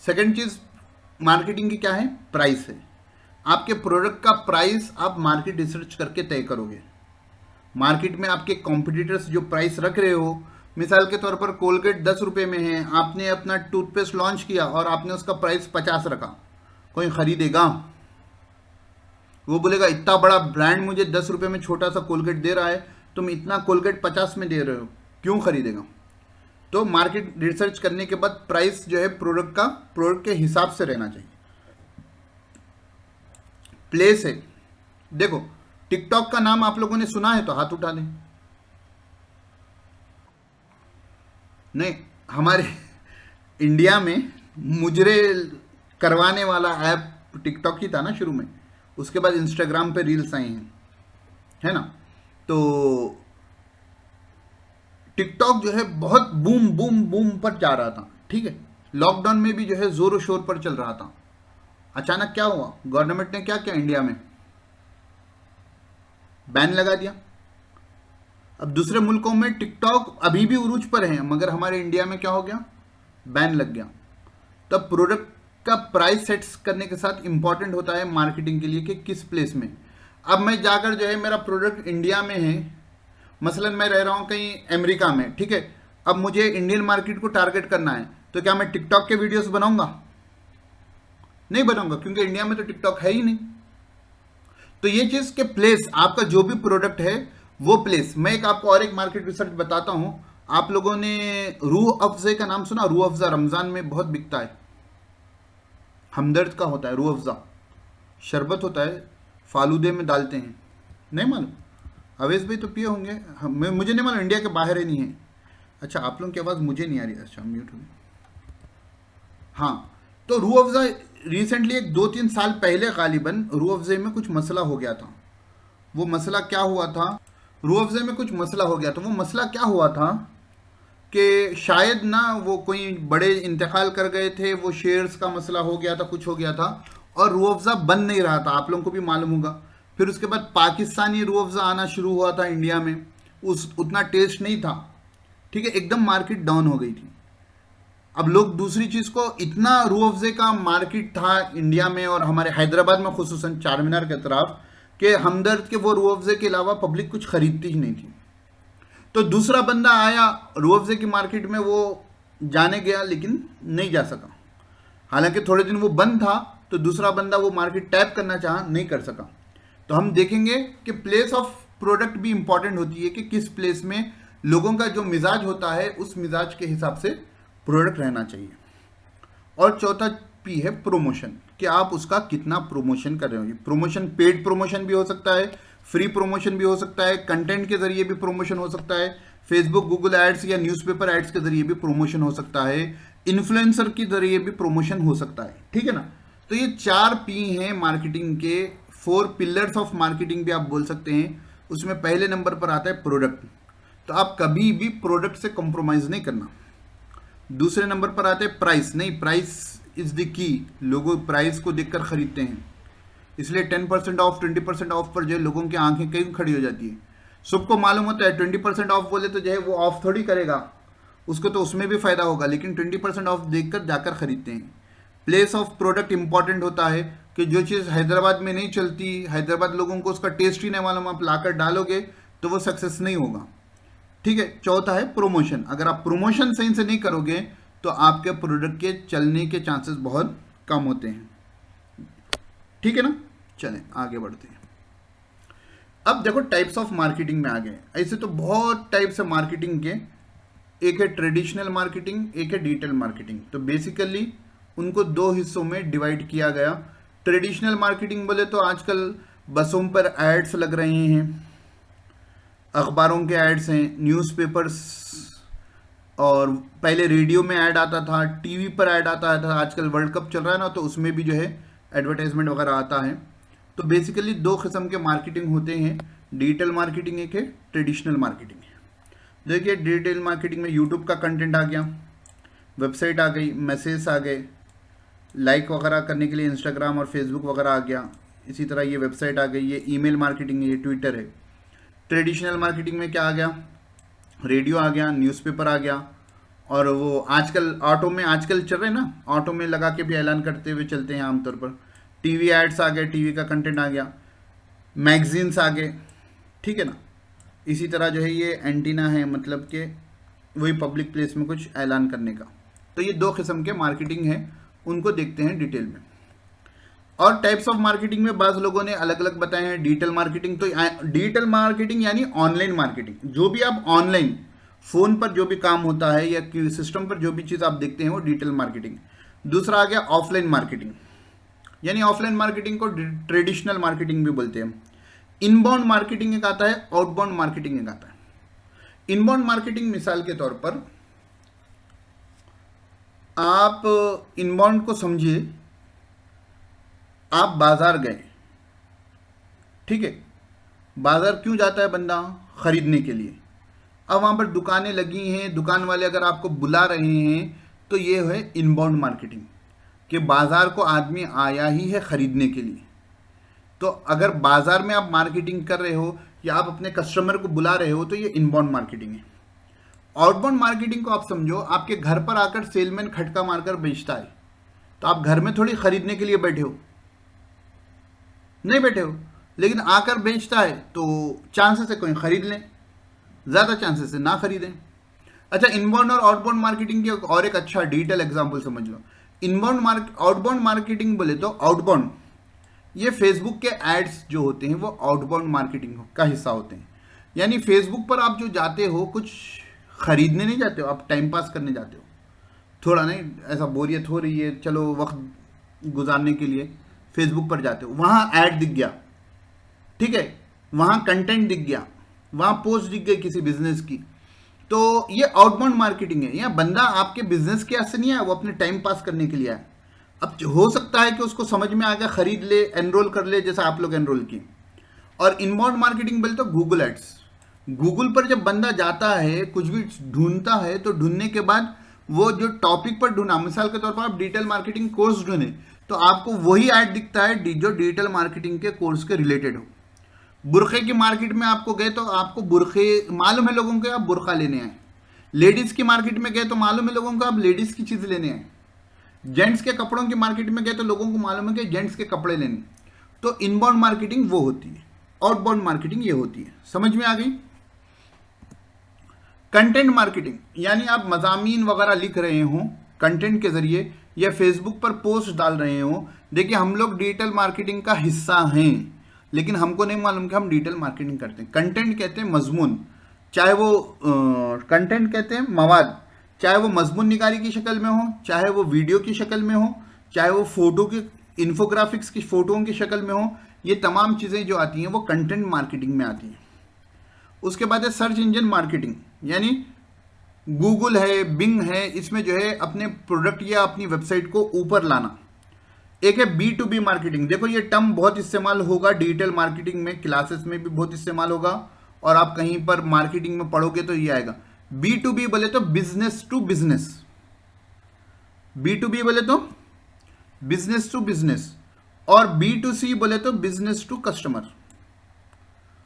सेकंड चीज मार्केटिंग की क्या है? प्राइस है। आपके प्रोडक्ट का प्राइस आप मार्केट रिसर्च करके तय करोगे। मार्केट में आपके कॉम्पिटिटर्स जो प्राइस रख रहे हो, मिसाल के तौर पर कोलगेट 10 रुपये में है, आपने अपना टूथपेस्ट लॉन्च किया और आपने उसका प्राइस 50 रखा, कोई खरीदेगा? वो बोलेगा इतना बड़ा ब्रांड मुझे 10 रुपये में छोटा सा कोलगेट दे रहा है, तुम इतना कोलगेट 50 में दे रहे हो, क्यों खरीदेगा? तो मार्केट रिसर्च करने के बाद प्राइस जो है प्रोडक्ट के हिसाब से रहना चाहिए। प्लेस है, देखो टिकटॉक का नाम आप लोगों ने सुना है तो हाथ उठा दें। नहीं, हमारे इंडिया में मुजरे करवाने वाला ऐप टिकटॉक ही था ना शुरू में, उसके बाद इंस्टाग्राम पे रील्स आई हैं, है ना। तो टिकटॉक जो है बहुत बूम बूम बूम पर जा रहा था, ठीक है। लॉकडाउन में भी जो है जोरों शोर पर चल रहा था। अचानक क्या हुआ, गवर्नमेंट ने क्या किया, इंडिया में बैन लगा दिया। अब दूसरे मुल्कों में टिकटॉक अभी भी उरूज पर है, मगर हमारे इंडिया में क्या हो गया, बैन लग गया। तब प्रोडक्ट का प्राइस सेट्स करने के साथ इंपॉर्टेंट होता है मार्केटिंग के लिए कि किस प्लेस में। अब मैं जाकर जो है मेरा प्रोडक्ट इंडिया में है, मसलन मैं रह रहा हूँ कहीं अमेरिका में, ठीक है। अब मुझे इंडियन मार्केट को टारगेट करना है, तो क्या मैं टिकटॉक के वीडियोस बनाऊंगा? नहीं बनाऊंगा, क्योंकि इंडिया में तो टिकटॉक है ही नहीं। तो ये चीज के प्लेस, आपका जो भी प्रोडक्ट है वो प्लेस। मैं आपको और एक मार्केट रिसर्च बताता हूं। आप लोगों ने रूह अफ़ज़ा का नाम सुना? रूह अफ़ज़ा रमजान में बहुत बिकता है, हमदर्द का होता है रूह अफ़ज़ा, शरबत होता है, फालूदे में डालते हैं, नहीं मालूम? अवेश भाई तो पिए होंगे, मुझे नहीं मालूम, इंडिया के बाहर ही नहीं है। अच्छा, आप लोगों की आवाज़ मुझे नहीं आ रही, अच्छा म्यूट हो गई। हाँ, तो रूह अफ़ज़ा रिसेंटली एक 2-3 साल पहले गालिबन रूह अफ़ज़ा में कुछ मसला हो गया था। वो मसला क्या हुआ था, रूह अफ़ज़ा में कुछ मसला हो गया था। वो मसला क्या हुआ था कि शायद ना वो कोई बड़े इंतकाल कर गए थे, वो शेयर्स का मसला हो गया था, कुछ हो गया था, और रूह अफ़ज़ा बन नहीं रहा था, आप लोगों को भी मालूम होगा। फिर उसके बाद पाकिस्तानी रूह अफ़ज़ा आना शुरू हुआ था इंडिया में, उतना टेस्ट नहीं था, ठीक है, एकदम मार्केट डाउन हो गई थी। अब लोग दूसरी चीज़ को, इतना रूह अफ़ज़ा का मार्केट था इंडिया में और हमारे हैदराबाद में खुसूसन चार मीनार के तरफ, कि हमदर्द के वो रूह अफ़ज़ा के अलावा पब्लिक कुछ खरीदती ही नहीं थी। तो दूसरा बंदा आया रूह अफ़ज़ा की मार्केट में, वो जाने गया लेकिन नहीं जा सका। हालांकि थोड़े दिन वो बंद था, तो दूसरा बंदा वो मार्केट टैप करना चाहा, नहीं कर सका। तो हम देखेंगे कि प्लेस ऑफ प्रोडक्ट भी इंपॉर्टेंट होती है कि किस प्लेस में लोगों का जो मिजाज होता है उस मिजाज के हिसाब से प्रोडक्ट रहना चाहिए। और चौथा पी है प्रमोशन, कि आप उसका कितना प्रमोशन कर रहे हो। प्रमोशन पेड प्रमोशन भी हो सकता है, फ्री प्रमोशन भी हो सकता है, कंटेंट के जरिए भी प्रमोशन हो सकता है, फेसबुक गूगल एड्स या न्यूज़पेपर एड्स के जरिए भी प्रमोशन हो सकता है, इन्फ्लुएंसर के जरिए भी प्रमोशन हो सकता है, ठीक है ना। तो ये 4 पी हैं मार्केटिंग के, 4 पिलर्स ऑफ मार्केटिंग भी आप बोल सकते हैं। उसमें पहले नंबर पर आता है प्रोडक्ट, तो आप कभी भी प्रोडक्ट से कॉम्प्रोमाइज़ नहीं करना। दूसरे नंबर पर आते हैं प्राइस, नहीं, प्राइस इज द की, लोगों प्राइस को देखकर खरीदते हैं, इसलिए 10% ऑफ 20% ऑफ पर जो है लोगों की आंखें कहीं खड़ी हो जाती है। सबको मालूम होता है 20% ऑफ बोले तो जो है वो ऑफ थोड़ी करेगा, उसको तो उसमें भी फायदा होगा, लेकिन 20% ऑफ देखकर जाकर खरीदते हैं। प्लेस ऑफ प्रोडक्ट इंपॉर्टेंट होता है कि जो चीज़ हैदराबाद में नहीं चलती, हैदराबाद लोगों को उसका टेस्ट ही नहीं मालूम, आप लाकर डालोगे तो वो सक्सेस नहीं होगा, ठीक है। चौथा है प्रमोशन, अगर आप प्रमोशन सही से नहीं करोगे तो आपके प्रोडक्ट के चलने के चांसेस बहुत कम होते हैं, ठीक है ना। चलें आगे बढ़ते हैं। अब देखो टाइप्स ऑफ मार्केटिंग में आ गए। ऐसे तो बहुत टाइप्स है मार्केटिंग के, एक है ट्रेडिशनल मार्केटिंग, एक है डिजिटल मार्केटिंग। तो बेसिकली उनको 2 हिस्सों में डिवाइड किया गया। ट्रेडिशनल मार्केटिंग बोले तो आजकल बसों पर एड्स लग रहे हैं, अखबारों के एड्स हैं, न्यूज़पेपर्स, और पहले रेडियो में ऐड आता था, टीवी पर ऐड आता था, आजकल वर्ल्ड कप चल रहा है ना, तो उसमें भी जो है एडवर्टाइजमेंट वगैरह आता है। तो बेसिकली 2 किस्म के मार्केटिंग होते हैं, डिजिटल मार्केटिंग एक है, ट्रेडिशनल मार्केटिंग है। देखिए डिजिटल मार्केटिंग में यूट्यूब का कंटेंट आ गया, वेबसाइट आ गई, मैसेज आ गए, लाइक वगैरह करने के लिए इंस्टाग्राम और फेसबुक वगैरह आ गया, इसी तरह ये वेबसाइट आ गई, ये ईमेल मार्केटिंग है, ये ट्विटर है। ट्रेडिशनल मार्केटिंग में क्या आ गया, रेडियो आ गया, न्यूज़पेपर आ गया, और वो आजकल ऑटो में आजकल चल रहे हैं ना, ऑटो में लगा के भी ऐलान करते हुए चलते हैं आमतौर पर, टीवी एड्स आ गए, टीवी का कंटेंट आ गया, मैगजीन्स आ गए, ठीक है ना। इसी तरह जो है ये एंटीना है, मतलब कि वही पब्लिक प्लेस में कुछ ऐलान करने का। तो ये 2 किस्म के मार्केटिंग है, उनको देखते हैं डिटेल में। और टाइप्स ऑफ मार्केटिंग में बाज़ लोगों ने अलग अलग बताए हैं। डिजिटल मार्केटिंग, तो डिजिटल मार्केटिंग यानी ऑनलाइन मार्केटिंग, जो भी आप ऑनलाइन फ़ोन पर जो भी काम होता है या सिस्टम पर जो भी चीज़ आप देखते हैं वो डिजिटल मार्केटिंग। दूसरा आ गया ऑफलाइन मार्केटिंग, यानी ऑफलाइन मार्केटिंग को ट्रेडिशनल मार्केटिंग भी बोलते हैं। इनबाउंड मार्केटिंग एक आता है, आउटबाउंड मार्केटिंग एक आता है। इनबाउंड मार्केटिंग मिसाल के तौर पर आप इनबाउंड को समझिए, आप बाजार गए, ठीक है, बाजार क्यों जाता है बंदा? खरीदने के लिए। अब वहां पर दुकानें लगी हैं, दुकान वाले अगर आपको बुला रहे हैं, तो ये है इनबाउंड मार्केटिंग, कि बाजार को आदमी आया ही है खरीदने के लिए। तो अगर बाजार में आप मार्केटिंग कर रहे हो या आप अपने कस्टमर को बुला रहे हो, तो ये इनबाउंड मार्केटिंग है। आउटबाउंड मार्केटिंग को आप समझो, आपके घर पर आकर सेलमैन खटका मारकर बेचता है, तो आप घर में थोड़ी खरीदने के लिए बैठे हो, नहीं बैठे हो, लेकिन आकर बेचता है तो चांसेस है कोई खरीद लें, ज़्यादा चांसेस है ना खरीदें। अच्छा, इनबाउंड और आउटबाउंड मार्केटिंग की और एक अच्छा डिटेल एग्जांपल समझ लो। आउटबाउंड मार्केटिंग बोले तो आउटबाउंड, ये फेसबुक के एड्स जो होते हैं वो आउटबाउंड मार्केटिंग का हिस्सा होते हैं। यानी फेसबुक पर आप जो जाते हो, कुछ खरीदने नहीं जाते हो, आप टाइम पास करने जाते हो, थोड़ा नहीं ऐसा बोरियत हो रही है, चलो वक्त गुजारने के लिए फेसबुक पर जाते हो, वहाँ ऐड दिख गया, ठीक है, वहाँ कंटेंट दिख गया, वहाँ पोस्ट दिख गई किसी बिजनेस की, तो ये आउटबाउंड मार्केटिंग है। यहाँ बंदा आपके बिजनेस के ऐसे नहीं आया, वो अपने टाइम पास करने के लिए आया। अब हो सकता है कि उसको समझ में आ गया, खरीद ले, एनरोल कर ले, जैसा आप लोग एनरोल किए। और इनबाउंड मार्केटिंग बोले तो गूगल एड्स, गूगल पर जब बंदा जाता है, कुछ भी ढूंढता है, तो ढूंढने के बाद वो जो टॉपिक पर ढूंढा, मिसाल के तौर पर आप डिजिटल मार्केटिंग कोर्स ढूंढे, तो आपको वही ऐड दिखता है जो डिजिटल मार्केटिंग के कोर्स के रिलेटेड हो। बुरखे की मार्केट में आपको गए तो आपको बुरखे मालूम है लोगों को, आप बुरखा लेने आए। लेडीज की मार्केट में गए तो मालूम है लोगों को, आप लेडीज की चीज लेने आए। जेंट्स के कपड़ों की मार्केट में गए तो लोगों को मालूम है कि जेंट्स के कपड़े लेने। तो इनबाउंड मार्केटिंग वो होती है, आउटबाउंड मार्केटिंग ये होती है। समझ में आ गई? कंटेंट मार्केटिंग, यानी आप मज़ामीन वगैरह लिख रहे हो कंटेंट के जरिए, या फेसबुक पर पोस्ट डाल रहे हो। देखिए, हम लोग डिजिटल मार्केटिंग का हिस्सा हैं, लेकिन हमको नहीं मालूम कि हम डिजिटल मार्केटिंग करते हैं। कंटेंट कहते हैं मजमून, चाहे वो कंटेंट कहते हैं मवाद, चाहे वो मजमून निगारी की शक्ल में हो, चाहे वो वीडियो की शक्ल में हो, चाहे वो फोटो की इन्फोग्राफिक्स की फोटोओं की शक्ल में हो, ये तमाम चीज़ें जो आती हैं वो कंटेंट मार्केटिंग में आती हैं। उसके बाद है सर्च इंजन मार्केटिंग, यानी गूगल है, बिंग है, इसमें जो है अपने प्रोडक्ट या अपनी वेबसाइट को ऊपर लाना। एक है B2B मार्केटिंग। देखो, ये टर्म बहुत इस्तेमाल होगा डिजिटल मार्केटिंग में, क्लासेस में भी बहुत इस्तेमाल होगा, और आप कहीं पर मार्केटिंग में पढ़ोगे तो ये आएगा। B2B बोले तो बिजनेस टू बिजनेस, B2B बोले तो बिजनेस टू बिजनेस, और B2C बोले तो बिजनेस टू कस्टमर।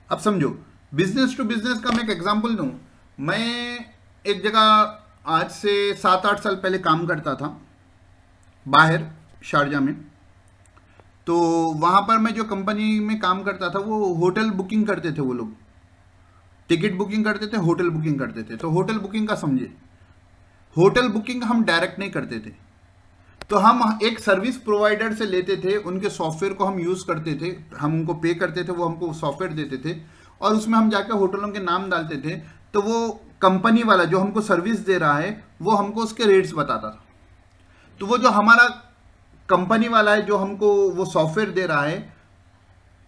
अब समझो, बिजनेस टू बिजनेस का मैं एक एग्जांपल दूं। मैं एक जगह आज से 7-8 साल पहले काम करता था बाहर शारजा में। तो वहाँ पर मैं जो कंपनी में काम करता था वो होटल बुकिंग करते थे, वो लोग टिकट बुकिंग करते थे, होटल बुकिंग करते थे। तो होटल बुकिंग का समझे, होटल बुकिंग हम डायरेक्ट नहीं करते थे, तो हम एक सर्विस प्रोवाइडर से लेते थे, उनके सॉफ्टवेयर को हम यूज़ करते थे, हम उनको पे करते थे, वो हमको सॉफ्टवेयर देते थे, और उसमें हम जाकर होटलों के नाम डालते थे। तो वो कंपनी वाला जो हमको सर्विस दे रहा है वो हमको उसके रेट्स बताता था। तो वो जो हमारा कंपनी वाला है जो हमको वो सॉफ्टवेयर दे रहा है,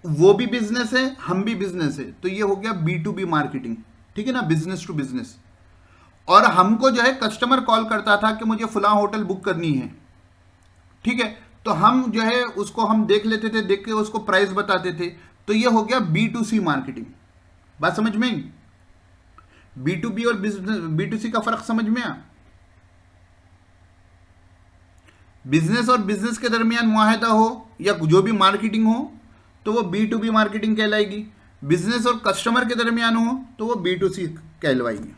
वो भी बिजनेस है, हम भी बिजनेस है। तो ये हो गया B2B मार्केटिंग, ठीक है ना, बिजनेस टू बिजनेस। और हमको जो है कस्टमर कॉल करता था कि मुझे फलां होटल बुक करनी है, ठीक है, तो हम जो है उसको हम देख लेते थे, देख के उसको प्राइस बताते थे। तो ये हो गया B2C मार्केटिंग। बात समझ में आई? B2B और B2C का फर्क समझ में आया? बिजनेस और बिजनेस के दरमियान मुआहदा हो या जो भी मार्केटिंग हो तो वो B2B मार्केटिंग कहलाएगी। बिजनेस और कस्टमर के दरमियान हो तो वो B2C कहलवाएगी।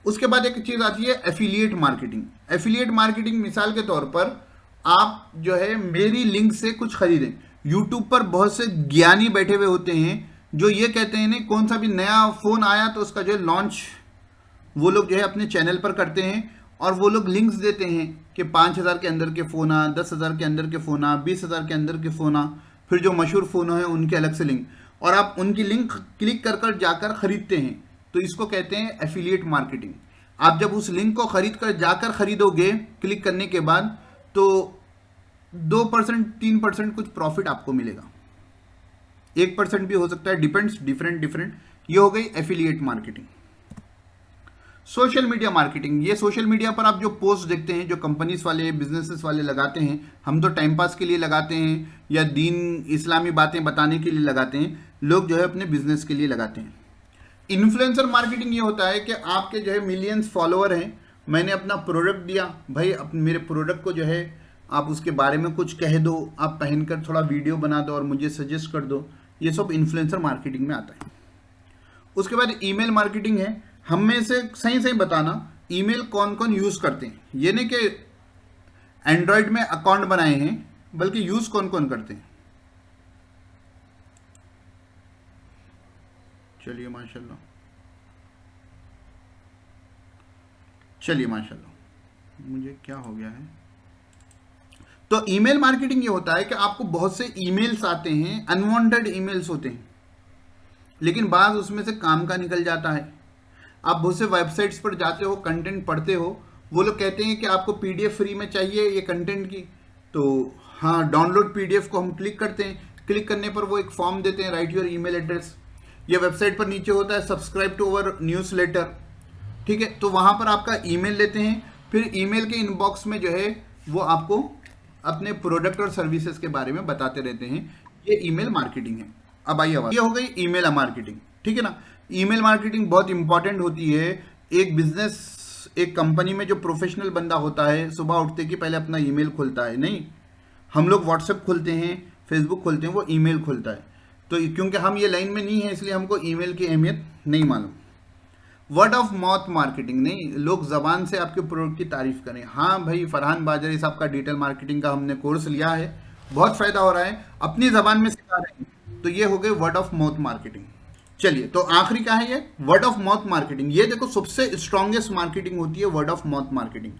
उसके बाद एक चीज़ आती है एफिलिएट मार्केटिंग। एफिलिएट मार्केटिंग मिसाल के तौर पर आप जो है मेरी लिंक से कुछ खरीदें। यूट्यूब पर बहुत से ज्ञानी बैठे हुए होते हैं जो ये कहते हैं नहीं, कौन सा भी नया फोन आया तो उसका जो है लॉन्च वो लोग जो है अपने चैनल पर करते हैं, और वो लोग लिंक्स देते हैं कि 5,000 के अंदर के फ़ोन आ, 10,000 के अंदर के फ़ोन आ, 20,000 के अंदर के फ़ोन आ, फिर जो मशहूर फ़ोन है उनके अलग से लिंक, और आप उनकी लिंक क्लिक कर कर जाकर खरीदते हैं। तो इसको कहते हैं एफिलिएट मार्केटिंग। आप जब उस लिंक को खरीद कर जाकर खरीदोगे क्लिक करने के बाद, तो 2% 3% कुछ प्रॉफिट आपको मिलेगा, 1% भी हो सकता है, डिपेंड्स, डिफरेंट। ये हो गई affiliate marketing. Social media marketing, ये सोशल मीडिया पर आप जो पोस्ट देखते हैं जो कंपनीज वाले बिजनेसेस वाले लगाते हैं, हम तो टाइम पास के लिए लगाते हैं या दीन इस्लामी बातें बताने के लिए लगाते हैं, लोग जो है अपने बिजनेस के लिए लगाते हैं। इन्फ्लुएंसर मार्केटिंग ये होता है कि आपके जो है मिलियंस फॉलोअर हैं, मैंने अपना प्रोडक्ट दिया, भाई मेरे प्रोडक्ट को जो है आप उसके बारे में कुछ कह दो, आप पहनकर थोड़ा वीडियो बना दो और मुझे सजेस्ट कर दो, ये सब इन्फ्लुएंसर मार्केटिंग में आता है। उसके बाद ईमेल मार्केटिंग है। हम में से सही बताना, ईमेल कौन कौन यूज करते हैं, ये नहीं कि एंड्रॉयड में अकाउंट बनाए हैं, बल्कि यूज कौन कौन करते हैं। चलिए माशाल्लाह, मुझे क्या हो गया है। तो ईमेल मार्केटिंग ये होता है कि आपको बहुत से ईमेल्स आते हैं, अनवांटेड ईमेल्स होते हैं, लेकिन बाज उसमें से काम का निकल जाता है। आप बहुत से वेबसाइट्स पर जाते हो, कंटेंट पढ़ते हो, वो लोग कहते हैं कि आपको पीडीएफ फ्री में चाहिए ये कंटेंट की, तो हाँ डाउनलोड पीडीएफ को हम क्लिक करते हैं। क्लिक करने पर वो एक फॉर्म देते हैं, राइट योर ईमेल एड्रेस। ये वेबसाइट पर नीचे होता है सब्सक्राइब टू अवर न्यूज़लेटर, ठीक है, तो वहाँ पर आपका ईमेल लेते हैं, फिर ईमेल के इनबॉक्स में जो है वो आपको अपने प्रोडक्ट और सर्विसेज के बारे में बताते रहते हैं। ये ईमेल मार्केटिंग है। अब आइए, ये हो गई ईमेल मार्केटिंग, ठीक है ना। ईमेल मार्केटिंग बहुत इंपॉर्टेंट होती है। एक बिजनेस, एक कंपनी में जो प्रोफेशनल बंदा होता है, सुबह उठते कि पहले अपना ईमेल खोलता है नहीं, हम लोग व्हाट्सएप खोलते हैं, फेसबुक खोलते हैं, वो ईमेल खोलता है। तो क्योंकि हम ये लाइन में नहीं है इसलिए हमको ईमेल की अहमियत नहीं मालूम। वर्ड ऑफ माउथ मार्केटिंग, नहीं लोग जबान से आपके प्रोडक्ट की तारीफ करें। हाँ भाई, फरहान बाजरी साहब का डिजिटल मार्केटिंग का हमने कोर्स लिया है, बहुत फायदा हो रहा है, अपनी जबान में सिखा रहे हैं। तो ये हो गए वर्ड ऑफ माउथ मार्केटिंग। चलिए, तो आखिरी क्या है, ये वर्ड ऑफ माउथ मार्केटिंग। ये देखो सबसे स्ट्रॉन्गेस्ट मार्केटिंग होती है वर्ड ऑफ माउथ मार्केटिंग,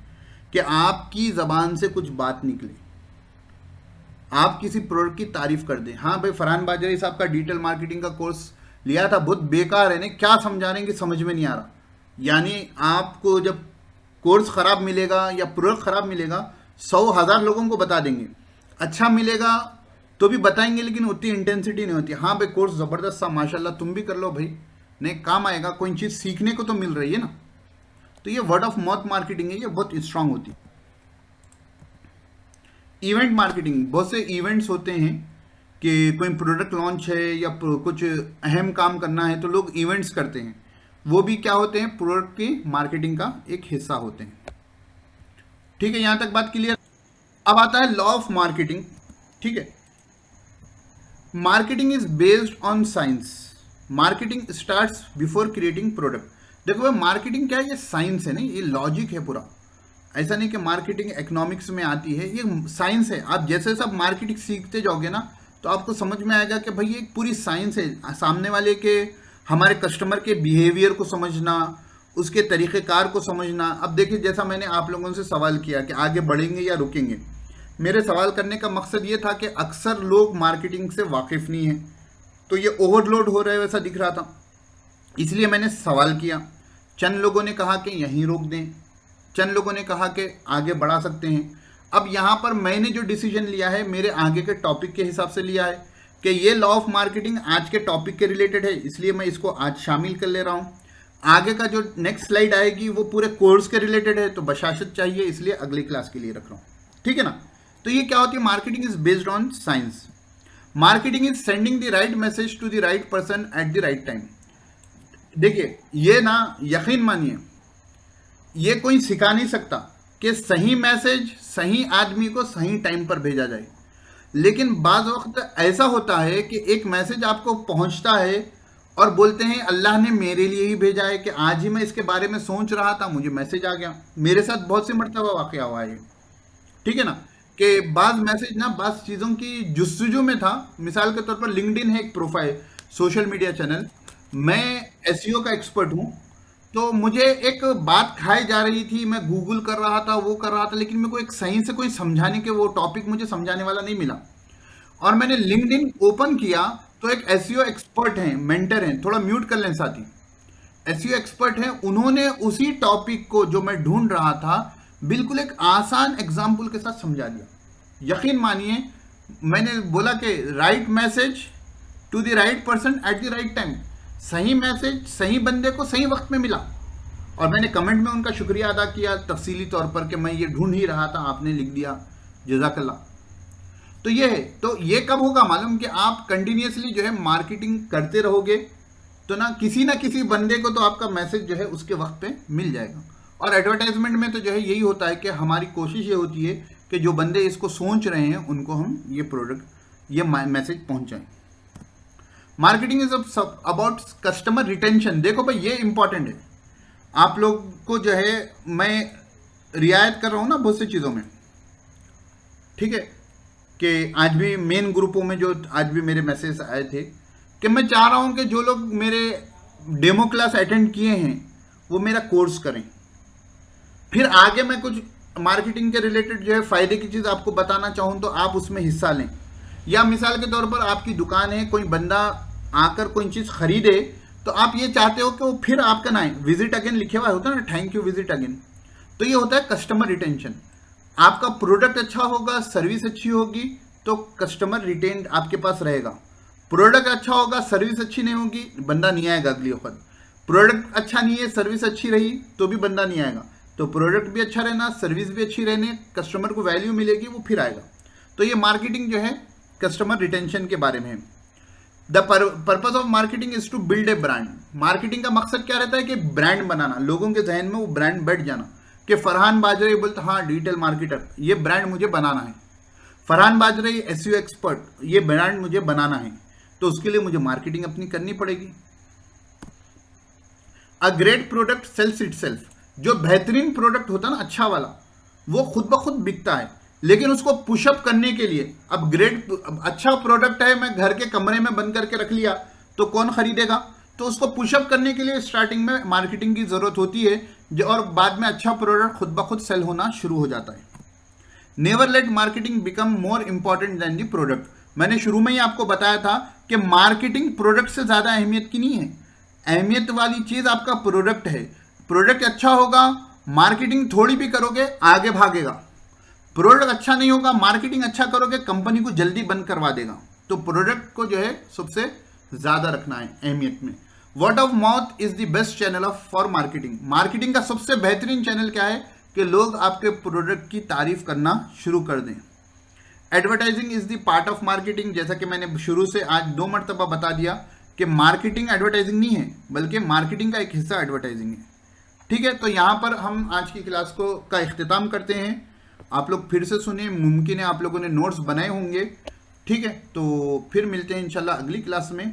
कि आपकी जबान से कुछ बात निकले, आप किसी प्रोडक्ट की तारीफ कर दें। हाँ भाई, फरहान बाजरी साहब का डिजिटल मार्केटिंग का कोर्स लिया था, बहुत बेकार है, क्या समझा रहे हैं कि समझ में नहीं आ रहा। यानी आपको जब कोर्स खराब मिलेगा या प्रोडक्ट खराब मिलेगा, 100,000 लोगों को बता देंगे, अच्छा मिलेगा तो भी बताएंगे, लेकिन उतनी इंटेंसिटी नहीं होती। हाँ भाई, कोर्स जबरदस्त सा, माशाल्लाह, तुम भी कर लो भाई, नहीं काम आएगा, कोई चीज सीखने को तो मिल रही है ना। तो ये वर्ड ऑफ माउथ मार्केटिंग है, ये बहुत स्ट्रांग होती है। इवेंट मार्केटिंग, बहुत से इवेंट्स होते हैं कि कोई प्रोडक्ट लॉन्च है या कुछ अहम काम करना है, तो लोग इवेंट्स करते हैं, वो भी क्या होते हैं, प्रोडक्ट की मार्केटिंग का एक हिस्सा होते हैं। ठीक है, यहां तक बात क्लियर। अब आता है लॉ ऑफ मार्केटिंग, ठीक है। Marketing is based on science, marketing starts before creating product. देखो भाई, मार्केटिंग क्या है, ये साइंस है, नहीं ये लॉजिक है पूरा। ऐसा नहीं कि मार्केटिंग इकोनॉमिक्स में आती है, ये साइंस है। आप जैसे सब मार्केटिंग सीखते जाओगे ना, तो आपको समझ में आएगा कि भाई ये एक पूरी साइंस है। सामने वाले के, हमारे कस्टमर के बिहेवियर को समझना, उसके तरीक़ेकार को समझना। अब देखिए, जैसा मैंने आप लोगों से सवाल किया कि आगे बढ़ेंगे या रुकेंगे, मेरे सवाल करने का मकसद ये था कि अक्सर लोग मार्केटिंग से वाकिफ़ नहीं हैं, तो ये ओवरलोड हो रहा है वैसा दिख रहा था, इसलिए मैंने सवाल किया। चंद लोगों ने कहा कि यहीं रोक दें, चंद लोगों ने कहा कि आगे बढ़ा सकते हैं। अब यहाँ पर मैंने जो डिसीजन लिया है, मेरे आगे के टॉपिक के हिसाब से लिया है कि ये लॉ ऑफ मार्केटिंग आज के टॉपिक के रिलेटेड है, इसलिए मैं इसको आज शामिल कर ले रहा हूँ। आगे का जो नेक्स्ट स्लाइड आएगी वो पूरे कोर्स के रिलेटेड है, तो बशाशत चाहिए, इसलिए अगली क्लास के लिए रख रहा हूँ, ठीक है ना। तो ये क्या होती है, marketing is based on science. Marketing is sending the right message to the right person at the right time. देखिए, ये ना यकीन मानिए, ये कोई सिखा नहीं सकता कि सही मैसेज सही आदमी को सही टाइम पर भेजा जाए, लेकिन बाज़ वक्त ऐसा होता है कि एक मैसेज आपको पहुंचता है और बोलते हैं अल्लाह ने मेरे लिए ही भेजा है, कि आज ही मैं इसके बारे में सोच रहा था, मुझे मैसेज आ गया। मेरे साथ बहुत सी मरतबा वाक़या हुआ है, ठीक है ना। कि बाज मैसेज ना बाज चीज़ों की जुस्सुजू में था। मिसाल के तौर पर लिंक्डइन है एक प्रोफाइल, सोशल मीडिया चैनल। मैं एसईओ का एक्सपर्ट हूँ। तो मुझे एक बात खाई जा रही थी, मैं गूगल कर रहा था, वो कर रहा था, लेकिन मेरे को एक सही से कोई समझाने के, वो टॉपिक मुझे समझाने वाला नहीं मिला। और मैंने लिंक्डइन ओपन किया तो एक एसईओ एक्सपर्ट हैं, मेंटर हैं, थोड़ा म्यूट कर लें साथी, एसईओ एक्सपर्ट हैं, उन्होंने उसी टॉपिक को जो मैं ढूंढ रहा था बिल्कुल एक आसान एग्जाम्पल के साथ समझा दिया। यकीन मानिए, मैंने बोला कि right message to the right person at the right time, सही मैसेज सही बंदे को सही वक्त में मिला। और मैंने कमेंट में उनका शुक्रिया अदा किया तफसीली तौर पर कि मैं ये ढूंढ ही रहा था, आपने लिख दिया, जज़ाकल्लाह। तो ये है। तो ये कब होगा मालूम, कि आप कंटिन्यूसली जो है मार्केटिंग करते रहोगे तो ना किसी बंदे को तो आपका मैसेज जो है उसके वक्त पे मिल जाएगा। और एडवर्टाइजमेंट में तो जो है यही होता है कि हमारी कोशिश ये होती है कि जो बंदे इसको सोच रहे हैं उनको हम ये प्रोडक्ट, ये मैसेज पहुंचाएं। Marketing is about customer retention. देखो भाई, ये इंपॉर्टेंट है। आप लोग को जो है मैं रियायत कर रहा हूं ना बहुत सी चीज़ों में, ठीक है, कि आज भी मेन ग्रुपों में जो आज भी मेरे मैसेज आए थे कि मैं चाह रहा हूं कि जो लोग मेरे डेमो क्लास अटेंड किए हैं वो मेरा कोर्स करें, फिर आगे मैं कुछ मार्केटिंग के रिलेटेड जो है फायदे की चीज़ आपको बताना चाहूँ तो आप उसमें हिस्सा लें। या मिसाल के तौर पर आपकी दुकान है, कोई बंदा आकर कोई चीज़ खरीदे तो आप ये चाहते हो कि वो फिर आपका ना आए, विजिट अगेन लिखे हुआ होता है ना, थैंक यू विजिट अगेन। तो ये होता है कस्टमर रिटेंशन। आपका प्रोडक्ट अच्छा होगा, सर्विस अच्छी होगी तो कस्टमर रिटेन आपके पास रहेगा। प्रोडक्ट अच्छा होगा, सर्विस अच्छी नहीं होगी, बंदा नहीं आएगा अगली वक्त। प्रोडक्ट अच्छा नहीं है, सर्विस अच्छी रही तो भी बंदा नहीं आएगा। तो प्रोडक्ट भी अच्छा रहना, सर्विस भी अच्छी रहने, कस्टमर को वैल्यू मिलेगी, वो फिर आएगा। तो ये मार्केटिंग जो है कस्टमर रिटेंशन के बारे में है। The purpose of marketing is to build a brand. Marketing का मकसद क्या रहता है कि ब्रांड बनाना, लोगों के जहन में वो ब्रांड बैठ जाना कि फरहान बाजरे बोलते हाँ डिजिटल मार्केटर, ये ब्रांड मुझे बनाना है। फरहान बाजरे एसईओ एक्सपर्ट, ये ब्रांड मुझे बनाना है। तो उसके लिए मुझे मार्केटिंग अपनी करनी पड़ेगी। A great product sells itself. जो बेहतरीन प्रोडक्ट होता है ना, अच्छा वाला, वो खुद ब खुद बिकता है। लेकिन उसको पुशअप करने के लिए, अब अच्छा प्रोडक्ट है, मैं घर के कमरे में बंद करके रख लिया तो कौन खरीदेगा। तो उसको पुशअप करने के लिए स्टार्टिंग में मार्केटिंग की जरूरत होती है, और बाद में अच्छा प्रोडक्ट खुद ब खुद सेल होना शुरू हो जाता है। Never let marketing become more important than the product. मैंने शुरू में ही आपको बताया था कि मार्केटिंग प्रोडक्ट से ज्यादा अहमियत की नहीं है। अहमियत वाली चीज आपका प्रोडक्ट है। प्रोडक्ट अच्छा होगा, मार्केटिंग थोड़ी भी करोगे आगे भागेगा। प्रोडक्ट अच्छा नहीं होगा, मार्केटिंग अच्छा करोगे, कंपनी को जल्दी बंद करवा देगा। तो प्रोडक्ट को जो है सबसे ज्यादा रखना है अहमियत में। Word of mouth is the best channel of for marketing. Marketing का सबसे बेहतरीन चैनल क्या है कि लोग आपके प्रोडक्ट की तारीफ करना शुरू कर दें। Advertising is the part of marketing. जैसा कि मैंने शुरू से आज 2 मरतबा बता दिया कि मार्केटिंग एडवर्टाइजिंग नहीं है, बल्कि मार्केटिंग का एक हिस्सा एडवर्टाइजिंग है। ठीक है, तो यहां पर हम आज की क्लास का इख्तिताम करते हैं। आप लोग फिर से सुने, मुमकिन है आप लोगों ने नोट्स बनाए होंगे। ठीक है, तो फिर मिलते हैं इंशाल्लाह अगली क्लास में।